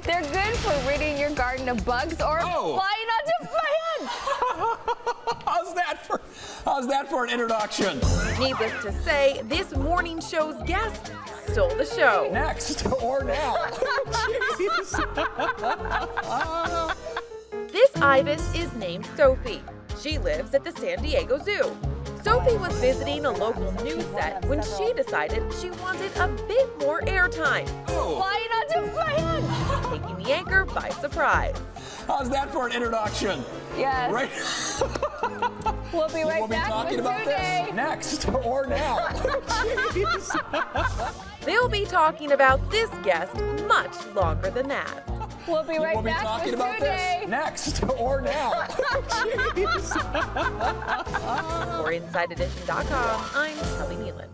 They're good for ridding your garden of bugs or flying onto my head. How's that for an introduction? Needless to say, this morning show's guest stole the show. Next or now? Jeez. This ibis is named Sophie. She lives at the San Diego Zoo. Sophie was visiting a local news set when she decided she wanted a bit more airtime, Flying onto my head. taking the anchor by surprise. How's that for an introduction? Yes. Right? We'll be right We'll be back talking with about Zoo Day. this next or now? Jeez. They'll be talking about this guest much longer than that. We'll be right We'll be back talking with about Zoo Day. this next or now? Jeez. For InsideEdition.com, I'm Kelly Nealon.